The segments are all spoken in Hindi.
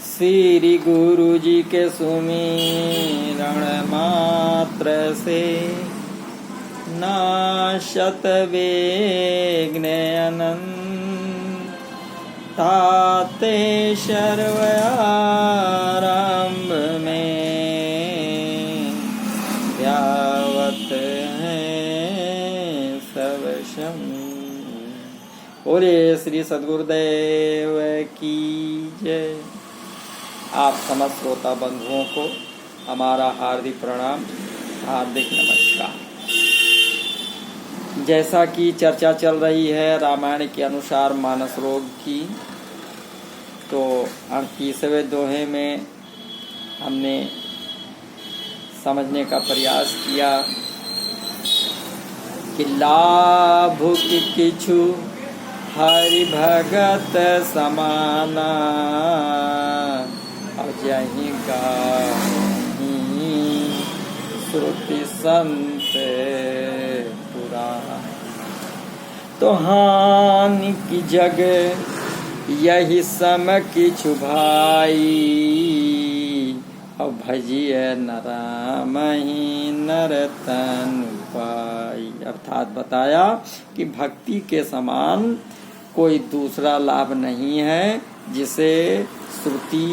श्री गुरु जी के सुमिरन मात्र से नाशत विघ्न अनंत ताते सर्व आरंभ में ध्यावत है सब शम। बोले श्री सद्गुरुदेव की जय। आप समस्त श्रोता बंधुओं को हमारा हार्दिक प्रणाम, हार्दिक नमस्कार। जैसा कि चर्चा चल रही है रामायण के अनुसार मानस रोग की, तो 38वें दोहे में हमने समझने का प्रयास किया कि लाभ की किछु हरि भगत समाना अजहि गाही श्रुति संत पुराण। तो हानि की जग यही सम किछु भाई अब भजिए नरामहि नर तनु पाई। अर्थात बताया कि भक्ति के समान कोई दूसरा लाभ नहीं है जिसे श्रुति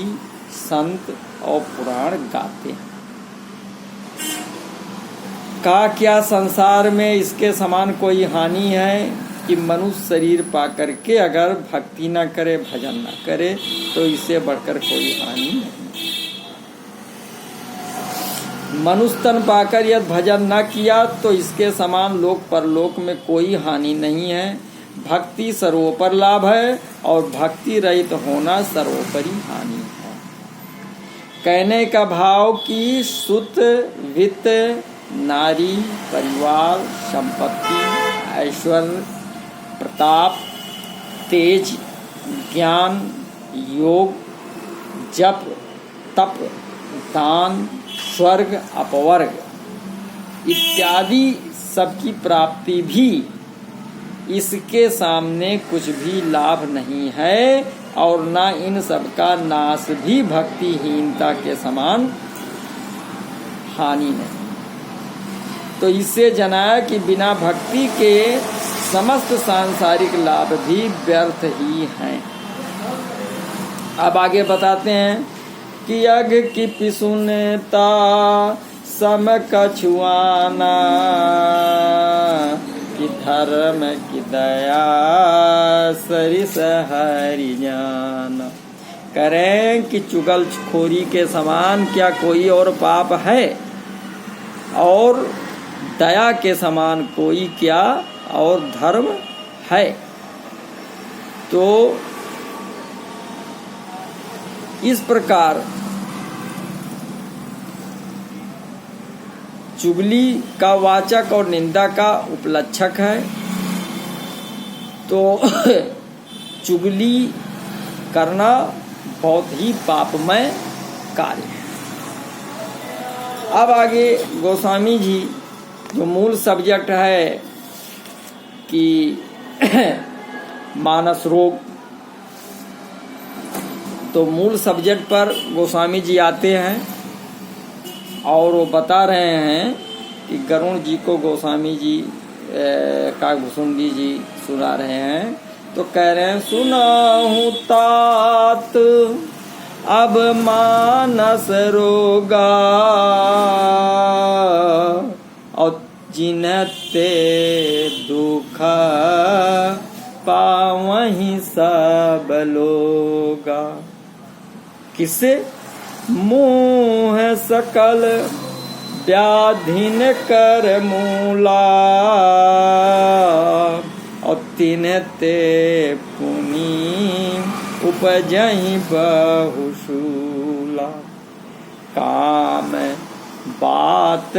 संत और पुराण गाते हैं। का क्या संसार में इसके समान कोई हानि है कि मनुष्य शरीर पा करके अगर भक्ति न करे, भजन न करे, तो इससे बढ़कर कोई हानि नहीं। मनुष्य तन पाकर यदि भजन न किया तो इसके समान लोक परलोक में कोई हानि नहीं है। भक्ति सर्वोपर लाभ है और भक्ति रहित होना सर्वोपरि हानि है। कहने का भाव कि सुत, वित्त, नारी, परिवार, संपत्ति, ऐश्वर्य, प्रताप, तेज, ज्ञान, योग, जप, तप, दान, स्वर्ग, अपवर्ग इत्यादि सबकी प्राप्ति भी इसके सामने कुछ भी लाभ नहीं है और न इन सब का नाश भी भक्तिहीनता के समान हानि नहीं। तो इससे जनाया कि बिना भक्ति के समस्त सांसारिक लाभ भी व्यर्थ ही हैं। अब आगे बताते हैं कि यज्ञ की पिसुनता सम कछुआना कि धर्म की दया सरिस हरि जाना। करें कि चुगलखोरी के समान क्या कोई और पाप है और दया के समान कोई क्या और धर्म है। तो इस प्रकार चुगली का वाचक और निंदा का उपलक्षक है। तो चुगली करना बहुत ही पापमय कार्य है। अब आगे गोस्वामी जी जो मूल सब्जेक्ट है कि मानस रोग, तो मूल सब्जेक्ट पर गोस्वामी जी आते हैं और वो बता रहे हैं कि गरुण जी को गोस्वामी जी काकभूषुंडी जी सुना रहे हैं। तो कह रहे हैं सुनाहूं तात अब मानस रोगा और जिनते दुख पावहीं सब लोगा। किससे? मोह सकल व्याधिन कर मूला और तिनते पुनि उपजहि बहुशूला। काम बात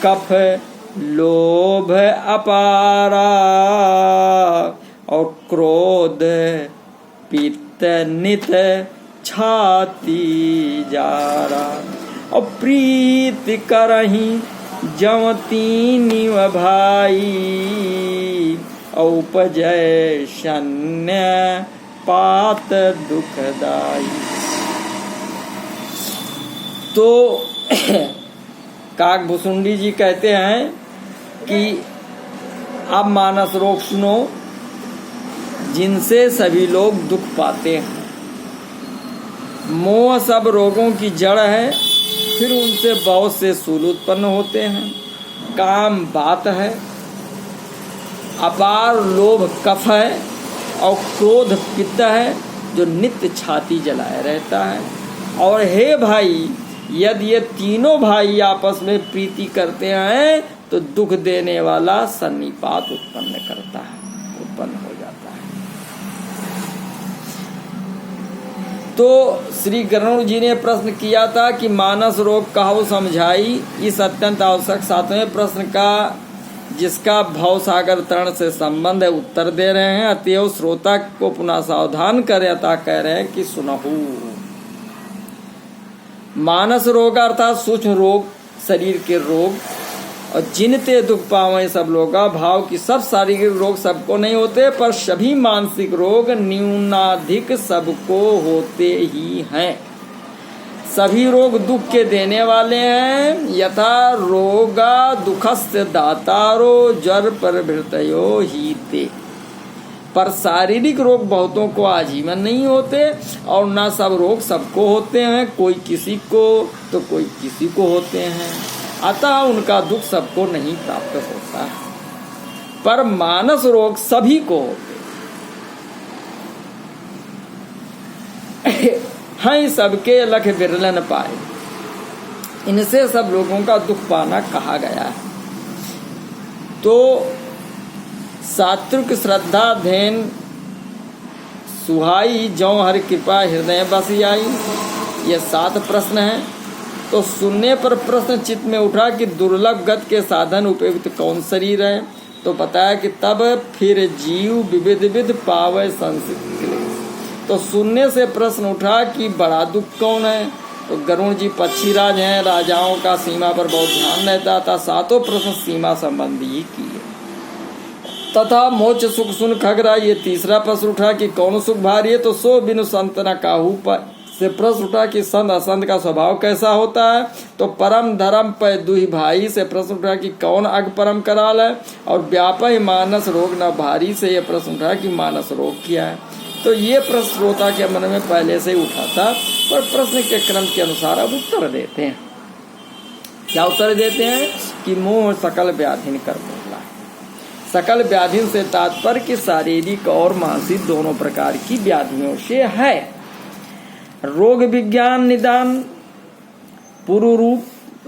कफ लोभ अपारा और क्रोध पित्त नित छाती जारा और प्रीति करही जव तीनी भाई और उपजय शन्य पात दुखदाई। तो काकभुसुंडी जी कहते हैं कि अब मानस रोग सुनो, जिनसे सभी लोग दुख पाते हैं। मोह सब रोगों की जड़ है, फिर उनसे बहुत से सूल उत्पन्न होते हैं। काम बात है, अपार लोभ कफ है, और क्रोध पित्त है जो नित्य छाती जलाए रहता है। और हे भाई, यदि ये तीनों भाई आपस में प्रीति करते हैं तो दुख देने वाला सन्निपात उत्पन्न हो जाता है। तो श्री गरुड़ जी ने प्रश्न किया था कि मानस रोग कहो समझाई। इस अत्यंत आवश्यक 7वें प्रश्न का, जिसका भव सागर तरण से संबंध है, उत्तर दे रहे हैं। अतएव श्रोता को पुनः सावधान करें, अतः कह रहे हैं कि सुनहु। मानस रोग अर्थात सूक्ष्म रोग, शरीर के रोग, और जिनते दुख पावे सब लोग। भाव की सब शारीरिक रोग सबको नहीं होते, पर सभी मानसिक रोग न्यूनाधिक सबको होते ही हैं। सभी रोग दुख के देने वाले हैं। यथा रोगा दुखस्य दातारो जर प्रभृतयो ही ते। पर शारीरिक रोग बहुतों को आजीवन नहीं होते, और ना सब रोग सबको होते हैं। कोई किसी को तो कोई किसी को होते हैं, अतः उनका दुख सबको नहीं प्राप्त होता है। पर मानस रोग सभी को होते हैं, सबके लख बिरलन पाए। इनसे सब लोगों का दुख पाना कहा गया है। तो सात्विक श्रद्धा धैन सुहाई, जौ हर कृपा हृदय बसी आई। ये 7 प्रश्न हैं। तो सुनने पर प्रश्न चित्त में उठा कि दुर्लभ गत के साधन उपयुक्त कौन शरीर है। तो बताया कि तब फिर जीव विविध विध पावे संसित क्लेश। तो सुनने से प्रश्न उठा कि बड़ा दुख कौन है। तो गरुड़ जी पक्षीराज हैं, राजाओं का सीमा पर बहुत ध्यान रहता था। 7 प्रश्न सीमा संबंधी ही किए। तथा मोक्ष सुख सुन खगरा, ये 3रा प्रश्न उठा कि कौन सुख भारी है। तो सो बिनु संत न काहू पर से प्रश्न उठा कि संत असंत का स्वभाव कैसा होता है। तो परम धर्म पे दुहि भाई से प्रश्न उठा कि कौन अग परम कराल है। और व्यापक मानस रोग न भारी से ये प्रश्न उठा कि मानस रोग क्या है। तो ये प्रश्न श्रोता के मन में पहले से ही उठा था, पर प्रश्न के क्रम के अनुसार अब उत्तर देते हैं। क्या उत्तर देते हैं कि मोह सकल व्याधिन कर बोला। सकल व्याधि से तात्पर्य कि शारीरिक और मानसिक दोनों प्रकार की व्याधियों से है। रोग विज्ञान निदान पूर्व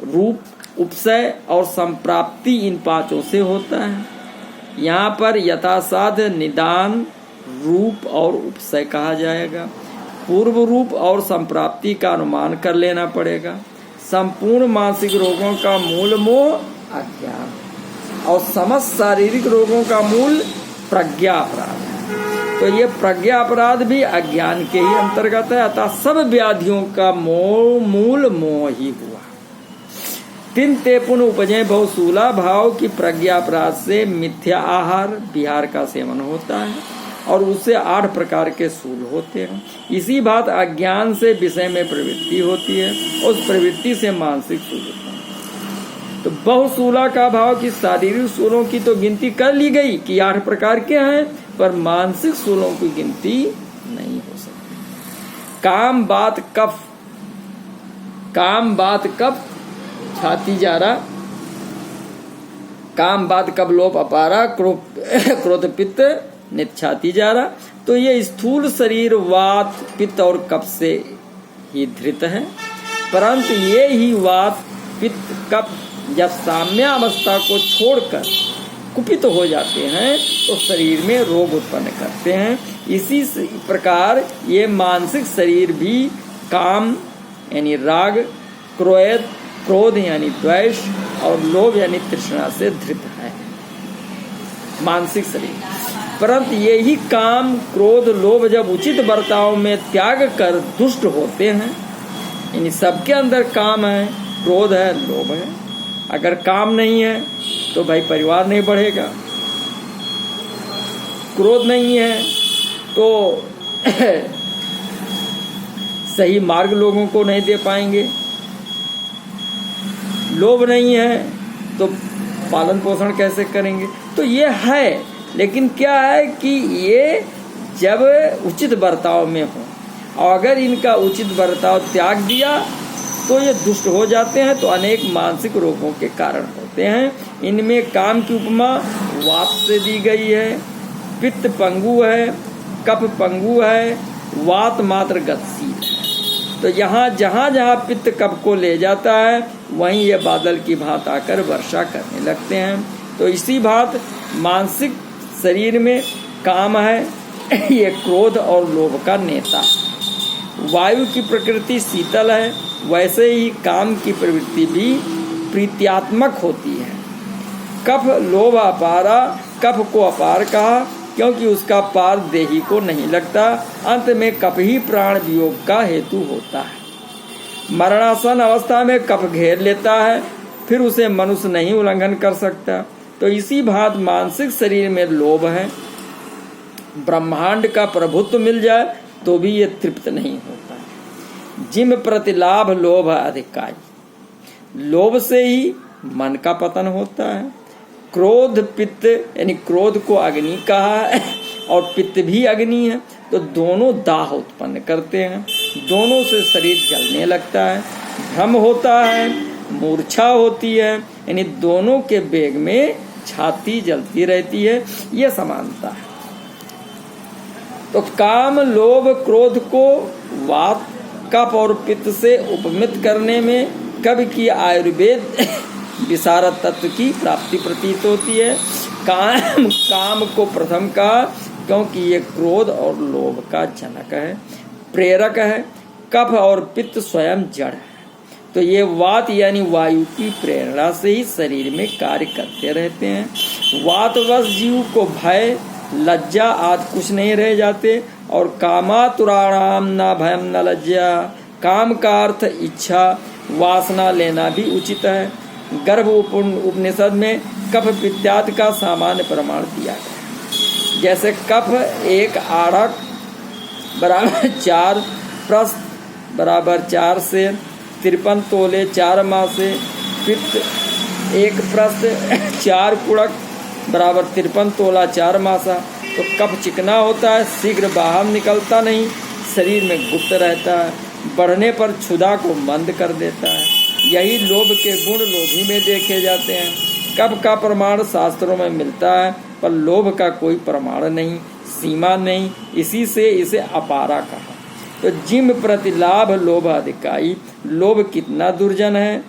रूप उपसय और संप्राप्ति इन 5 से होता है। यहाँ पर यथासाध निदान रूप और उपसय कहा जाएगा। पूर्व रूप और संप्राप्ति का अनुमान कर लेना पड़ेगा। संपूर्ण मानसिक रोगों का मूल मोह अज्ञान, और समस्त शारीरिक रोगों का मूल प्रज्ञा अपराध है। तो ये प्रज्ञा अपराध भी अज्ञान के ही अंतर्गत है। अतः सब व्याधियों का मूल मोह ही हुआ। 3 ते पुण्य उपजे बहुसूला, भाव की प्रज्ञा अपराध से मिथ्या आहार विहार का सेवन होता है, और उससे 8 प्रकार के सूल होते हैं। इसी बात अज्ञान से विषय में प्रवृत्ति होती है, उस प्रवृत्ति से मानसिक सूल होता है। तो बहुसूला का भाव की शारीरिक सूलों की तो गिनती कर ली गई कि 8 प्रकार के हैं, पर मानसिक सूलों की गिनती नहीं हो सकती। काम बात कफ छाती जा रहा, काम बात कब लोप अपारा, क्रोध पित्त निच्छाती जा रहा। तो ये स्थूल शरीर वात पित्त और कफ से ही धृत है, परंतु ये ही वात पित्त कफ जब साम्यावस्था को छोड़कर कुपित हो जाते हैं तो शरीर में रोग उत्पन्न करते हैं। इसी प्रकार ये मानसिक शरीर भी काम यानी राग, क्रोध यानी द्वेष, और लोभ यानी तृष्णा से धृत है मानसिक शरीर। परंतु यही काम क्रोध लोभ जब उचित बर्ताव में त्याग कर दुष्ट होते हैं, यानी सबके अंदर काम है, क्रोध है, लोभ है। अगर काम नहीं है तो भाई परिवार नहीं बढ़ेगा, क्रोध नहीं है तो सही मार्ग लोगों को नहीं दे पाएंगे, लोभ नहीं है तो पालन पोषण कैसे करेंगे? तो ये है, लेकिन क्या है कि ये जब उचित बर्ताव में हो, और अगर इनका उचित बर्ताव त्याग दिया तो ये दुष्ट हो जाते हैं, तो अनेक मानसिक रोगों के कारण होते हैं। इनमें काम की उपमा वात से दी गई है, पित्त पंगु है, कफ पंगु है, वात मात्र गतिशील है। तो यहाँ जहाँ जहाँ पित्त कफ को ले जाता है वहीं ये बादल की भांत आकर वर्षा करने लगते हैं। तो इसी भांत मानसिक शरीर में काम है, ये क्रोध और लोभ का नेता है। वायु की प्रकृति शीतल है, वैसे ही काम की प्रवृत्ति भी प्रीत्यात्मक होती है। कफ लोभ अपारा, कफ को अपार कहा क्योंकि उसका पार देही को नहीं लगता। अंत में कफ ही प्राण वियोग का हेतु होता है। मरणासन अवस्था में कफ घेर लेता है, फिर उसे मनुष्य नहीं उल्लंघन कर सकता। तो इसी भांति मानसिक शरीर में लोभ है। ब्रह्मांड का प्रभुत्व मिल जाए तो भी ये तृप्त नहीं होता है। जिम प्रति लाभ लोभ अधिकारी, लोभ से ही मन का पतन होता है। क्रोध पित्त, यानी क्रोध को अग्नि कहा है और पित्त भी अग्नि है, तो दोनों दाह उत्पन्न करते हैं, दोनों से शरीर जलने लगता है, भ्रम होता है, मूर्छा होती है, यानी दोनों के वेग में छाती जलती रहती है। यह समानता है। तो काम लोभ क्रोध को वात कफ और पित्त से उपमित करने में कवि की आयुर्वेद विशारद तत्व की प्राप्ति प्रतीत होती है। काम को प्रथम कहा क्योंकि ये क्रोध और लोभ का जनक है, प्रेरक है। कफ और पित्त स्वयं जड़ है, तो ये वात यानी वायु की प्रेरणा से ही शरीर में कार्य करते रहते हैं। वातवश जीव को भय लज्जा आदि कुछ नहीं रह जाते। और कामातुराणाम न भयम न लज्जा, काम का अर्थ इच्छा वासना लेना भी उचित है। गर्भ उपनिषद में कफ पित्तादि का सामान्य प्रमाण दिया गया। जैसे कफ एक आढ़क बराबर 4 प्रस्थ बराबर 4 से 53 तोले 4 मासे, पित्त एक प्रस्थ 4 कुड़क बराबर 53 तोला 4 मासा। तो कफ चिकना होता है, शीघ्र बाहर निकलता नहीं, शरीर में गुप्त रहता है, बढ़ने पर क्षुधा को मंद कर देता है। यही लोभ के गुण लोभी में देखे जाते हैं। कफ का प्रमाण शास्त्रों में मिलता है, पर लोभ का कोई प्रमाण नहीं, सीमा नहीं, इसी से इसे अपारा कहा। तो जिम प्रति लाभ लोभ अधिकारी, लोभ कितना दुर्जन है।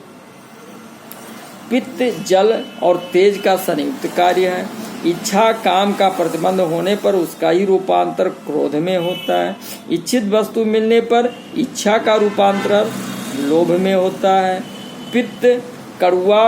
पित्त जल और तेज का संयुक्त कार्य है। इच्छा काम का प्रतिबंध होने पर उसका ही रूपांतर क्रोध में होता है। इच्छित वस्तु मिलने पर इच्छा का रूपांतर लोभ में होता है। पित्त कड़वा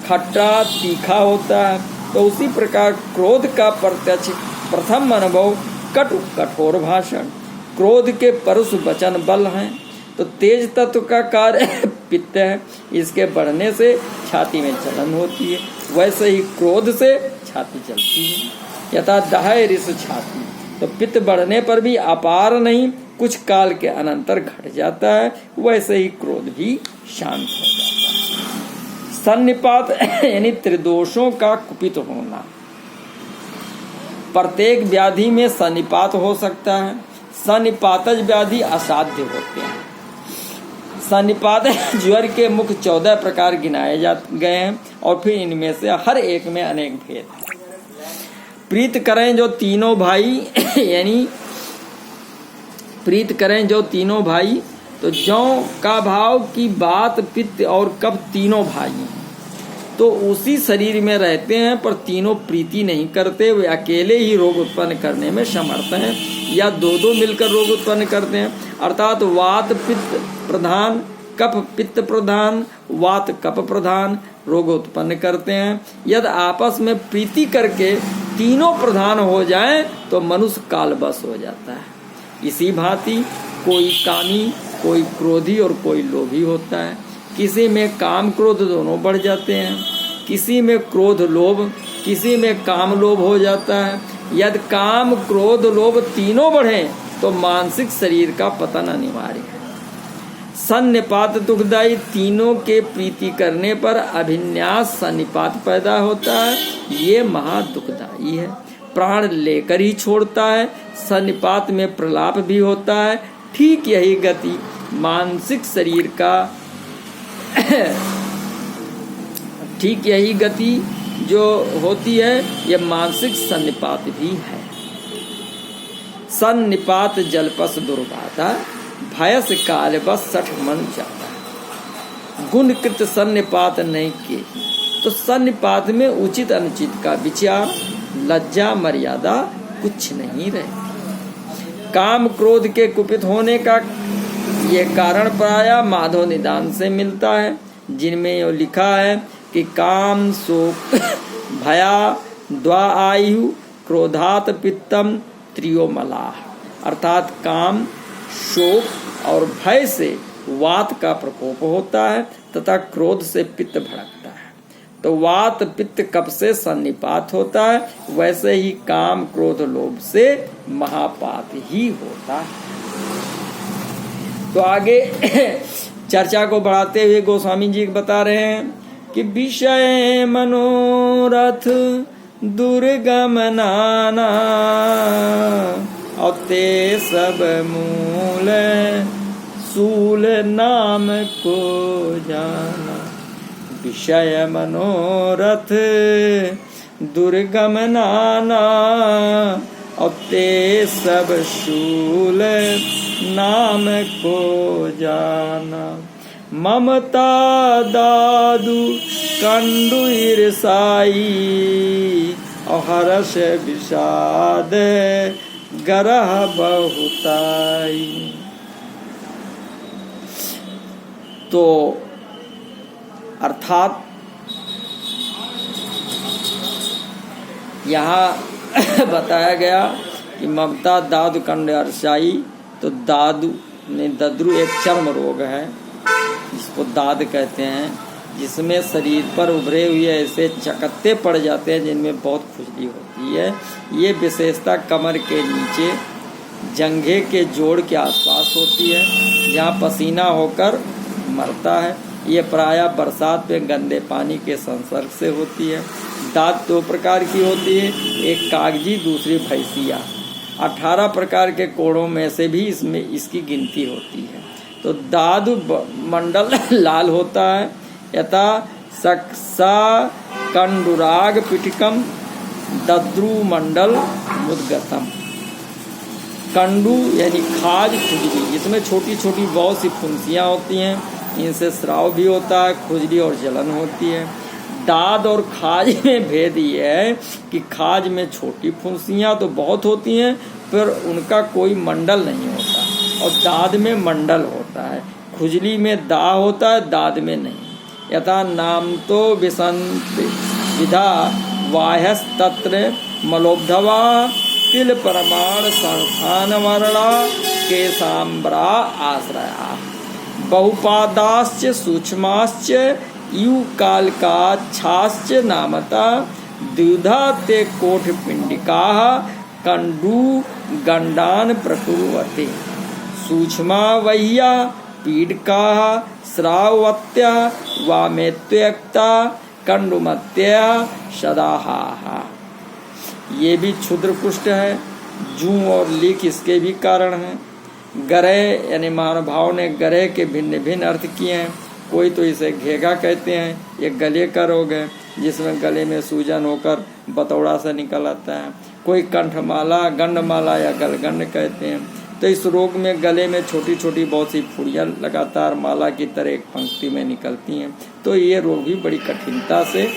खट्टा तीखा होता है, तो उसी प्रकार क्रोध का प्रत्यक्ष प्रथम अनुभव कटु कठोर भाषण। क्रोध के परुष वचन बल हैं। तो तेज तत्व का कार्य पित्त है, इसके बढ़ने से छाती में जलन होती है, वैसे ही क्रोध से छाती जलती है। यथा दहाय रिस छाती, तो पित्त बढ़ने पर भी अपार नहीं, कुछ काल के अनंतर घट जाता है, वैसे ही क्रोध भी शांत हो जाता है। सन्निपात यानी त्रिदोषों का कुपित होना। प्रत्येक व्याधि में सन्निपात हो सकता है। सन्निपातज व्याधि असाध्य होते हैं। सन्निपात ज्वर के मुख्य 14 प्रकार गिनाए गए हैं और फिर इनमें से हर एक में अनेक भेद हैं। प्रीत करें जो तीनों भाई यानी प्रीत करें जो तीनों भाई, तो जौ का भाव की बात पित्त और कफ तीनों भाई हैं, तो उसी शरीर में रहते हैं, पर तीनों प्रीति नहीं करते। वे अकेले ही रोग उत्पन्न करने में समर्थ हैं या दो मिलकर रोग उत्पन्न करते हैं। अर्थात वात पित्त प्रधान, कफ पित्त प्रधान, वात कफ प्रधान रोग उत्पन्न करते हैं। यदि आपस में प्रीति करके तीनों प्रधान हो जाएं तो मनुष्य कालवश हो जाता है। इसी भांति कोई कामी, कोई क्रोधी और कोई लोभी होता है। किसी में काम क्रोध दोनों बढ़ जाते हैं, किसी में क्रोध लोभ, किसी में काम लोभ हो जाता है। यदि काम क्रोध लोभ तीनों बढ़े तो मानसिक शरीर का पतन अनिवार्य है। सन्निपात दुखदाई, तीनों के प्रीति करने पर अभिन्यास सन्निपात पैदा होता है, ये महा दुखदाई है। प्राण लेकर ही छोड़ता है। सन्निपात में प्रलाप भी होता है। ठीक यही गति मानसिक शरीर का ठीक यही गति जो होती है, यह मानसिक सन्निपात भी है। सन्निपात जलपस दुर्गाता, भयस काल बस सठ मन जाता। गुण कृत सन्निपात नहीं किए, तो सन्निपात में उचित अनुचित का विचार, लज्जा मर्यादा कुछ नहीं रहती। काम क्रोध के कुपित होने का ये कारण प्रायः माधव निदान से मिलता है, जिनमें यो लिखा है कि काम शोक भया द्वा आयु क्रोधात पित्तम त्रियो मलाह, अर्थात काम शोक और भय से वात का प्रकोप होता है तथा क्रोध से पित्त भड़कता है। तो वात पित्त कफ से सन्निपात होता है, वैसे ही काम क्रोध लोभ से महापात ही होता है। तो आगे चर्चा को बढ़ाते हुए गोस्वामी जी बता रहे हैं कि विषय मनोरथ दुर्गम नाना, और ते सब मूल सूल नाम को जाना। विषय मनोरथ दुर्गम नाना, और ते सब शूल नाम को जाना। ममता दादु कंडु ईर्षाई, और हर्ष विषाद गरह बहुताई। तो अर्थात यहाँ बताया गया कि ममता दादु कंड ईर्षाई, तो दादु ने दद्रु एक चर्म रोग है जिसको दाद कहते हैं, जिसमें शरीर पर उभरे हुए ऐसे चकत्ते पड़ जाते हैं जिनमें बहुत खुजली होती है। ये विशेषता कमर के नीचे जंघे के जोड़ के आसपास होती है, जहाँ पसीना होकर मरता है। ये प्रायः बरसात में गंदे पानी के संसर्ग से होती है। दाद दो प्रकार की होती है, एक कागजी, दूसरी भैंसिया। 18 प्रकार के कोड़ों में से भी इसमें इसकी गिनती होती है। तो दादु मंडल लाल होता है, यथा सक्सा कंडुराग पिटिकम दद्रु मंडल मुद्गतम। कंडू यानी खाज, खुजली, इसमें छोटी छोटी बहुत सी फुंसियाँ होती हैं, इनसे स्राव भी होता है, खुजली और जलन होती है। दाद और खाज में भेद ये है कि खाज में छोटी फुंसियाँ तो बहुत होती हैं, पर उनका कोई मंडल नहीं होता, और दाद में मंडल होता है। खुजली में दा होता है, दाद में नहीं। यथा नाम तो विसंत विधा वाह्यस तत्र मलोब्धवा तिल परमाण संस्थान वर्णा के सांब्रा आश्रया बहुपादाश्च सूक्ष्माश्च यू कालकाच्छाश्च नामता द्विधा ते कोठ पिंडिका कंडू गंडान प्रकुर्वते सूक्ष्मा वह्या पीडका श्रावत्या वामेत्युक्ता कंडुमत्या सदाहा। ये भी क्षुद्र पुष्ट है। जू और लीक इसके भी कारण हैं। गरह यानी महानुभाव ने गरह के भिन्न भिन्न अर्थ किए हैं। कोई तो इसे घेगा कहते हैं, ये गले का रोग है जिसमें गले में सूजन होकर बतौड़ा सा निकल आता है। कोई कंठमाला, गंडमाला या गलगंड कहते हैं। तो इस रोग में गले में छोटी छोटी बहुत सी फुड़ियाँ लगातार माला की तरह एक पंक्ति में निकलती हैं। तो ये रोग भी बड़ी कठिनता से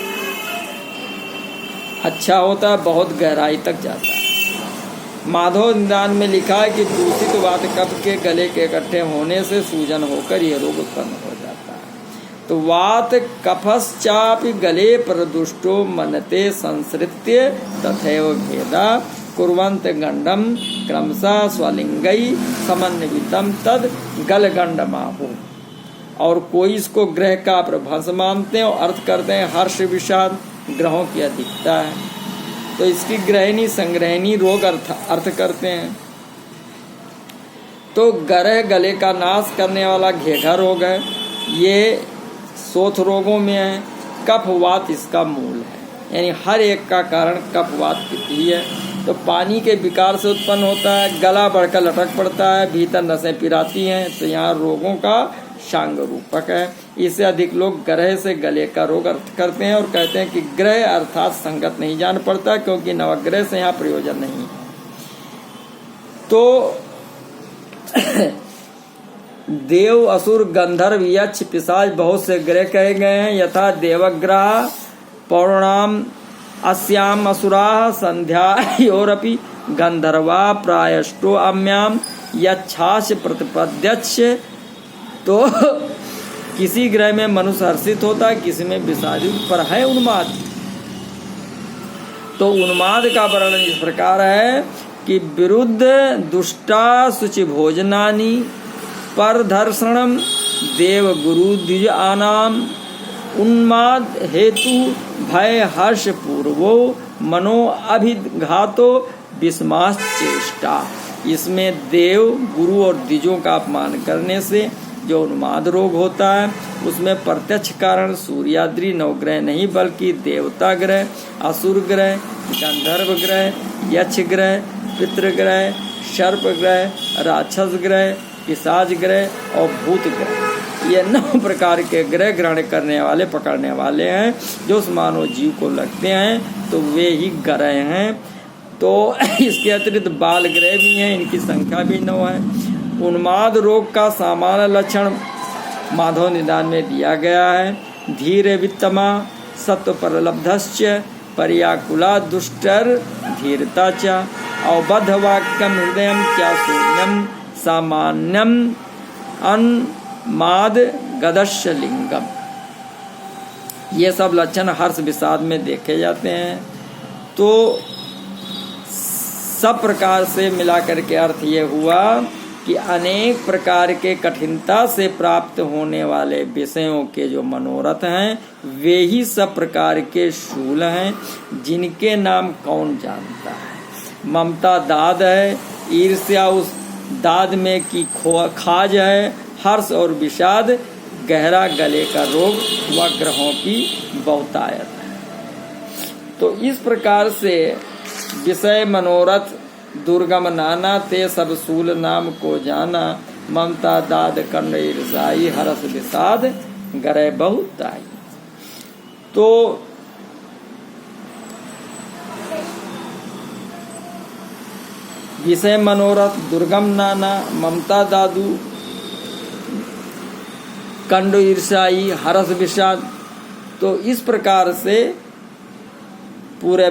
अच्छा होता है, बहुत गहराई तक जाता है। माधव निदान में लिखा है कि दूषित वात कफ के गले के इकट्ठे होने से सूजन होकर यह रोग उत्पन्न हो जाता है। तो वात कफश्चापि गले प्रदुष्टो मनते संसृत्य तथैव भेदा कुर्वन्त गंडम क्रमशः स्वलिंगई समन्वितम तद गलगंडमाहु। और कोई इसको ग्रह का प्रभंस मानते हैं और अर्थ करते हैं हर्ष विषाद ग्रहों की अधिकता है। तो इसकी ग्रहणी संग्रहणी रोग अर्थ करते हैं। तो ग्रह गले का नाश करने वाला घेघा रोग है, ये शोथ रोगों में है। कफवात इसका मूल है, यानी हर एक का कारण कफवात ही है। तो पानी के विकार से उत्पन्न होता है, गला बढ़कर लटक पड़ता है, भीतर नसें पिराती हैं, तो यहाँ रोगों का शांग रूपक है। इससे अधिक लोग ग्रह से गले का रोग अर्थ करते हैं और कहते हैं कि ग्रह अर्थात संगत नहीं जान पड़ता, क्योंकि नवग्रह से यहाँ प्रयोजन नहीं है। तो देव, असुर, गंधर्व, यक्ष, पिशाच बहुत से ग्रह कहे गए हैं। यथा देवग्रह पौर्णाम अस्याम असुराः संध्यायोरपि गंधर्वा प्रायष्टो अम्याम यक्षाश प्रतिपद्यच्छ। तो किसी ग्रह में मनुष्य हर्षित होता है, किसी में विषादयुक्त, पर है उन्माद। तो उन्माद का वर्णन इस प्रकार है कि विरुद्ध दुष्टा शुचि भोजनानि परदर्शनम देव गुरु द्विज आनाम उन्माद हेतु भय हर्ष पूर्वो मनो अभिघातो विस्मास चेष्टा। इसमें देव, गुरु और द्विजों का अपमान करने से जो उन्माद रोग होता है, उसमें प्रत्यक्ष कारण सूर्याद्रि नवग्रह नहीं, बल्कि देवता ग्रह, असुर ग्रह, गंधर्व ग्रह, यक्ष ग्रह, पितृग्रह, सर्प ग्रह, राक्षस ग्रह, पिशाच ग्रह और भूत ग्रह, ये 9 प्रकार के ग्रह ग्रहण करने वाले, पकड़ने वाले हैं, जो उस मानव जीव को लगते हैं, तो वे ही ग्रह हैं। तो इसके अतिरिक्त बाल ग्रह भी हैं, इनकी संख्या भी 9 है। उन्माद रोग का सामान्य लक्षण माधव निदान में दिया गया है। धीरे वित्तमा सत्व परलब्धश्च पर्याकुला दुष्टर धीरता च अवबद्ध वाक्यम हृदयम क्या शून्यम सामान्यम अन्माद गदश्य लिंगम। ये सब लक्षण हर्ष विषाद में देखे जाते हैं। तो सब प्रकार से मिलाकर के अर्थ ये हुआ कि अनेक प्रकार के कठिनता से प्राप्त होने वाले विषयों के जो मनोरथ हैं, वे ही सब प्रकार के शूल हैं, जिनके नाम कौन जानता है। ममता दाद है, ईर्ष्या उस दाद में की खाज है, हर्ष और विषाद गहरा गले का रोग व ग्रहों की बहुतायत है। तो इस प्रकार से विषय मनोरथ दुर्गम नाना ते सब सूल नाम को जाना, ममता दाद कंड ईर्षाई हरस विषाद गरे बहुताई। तो विषय मनोरथ दुर्गम नाना, ममता दादू, कंड ईर्षाई, हरस विषाद, तो इस प्रकार से पूरे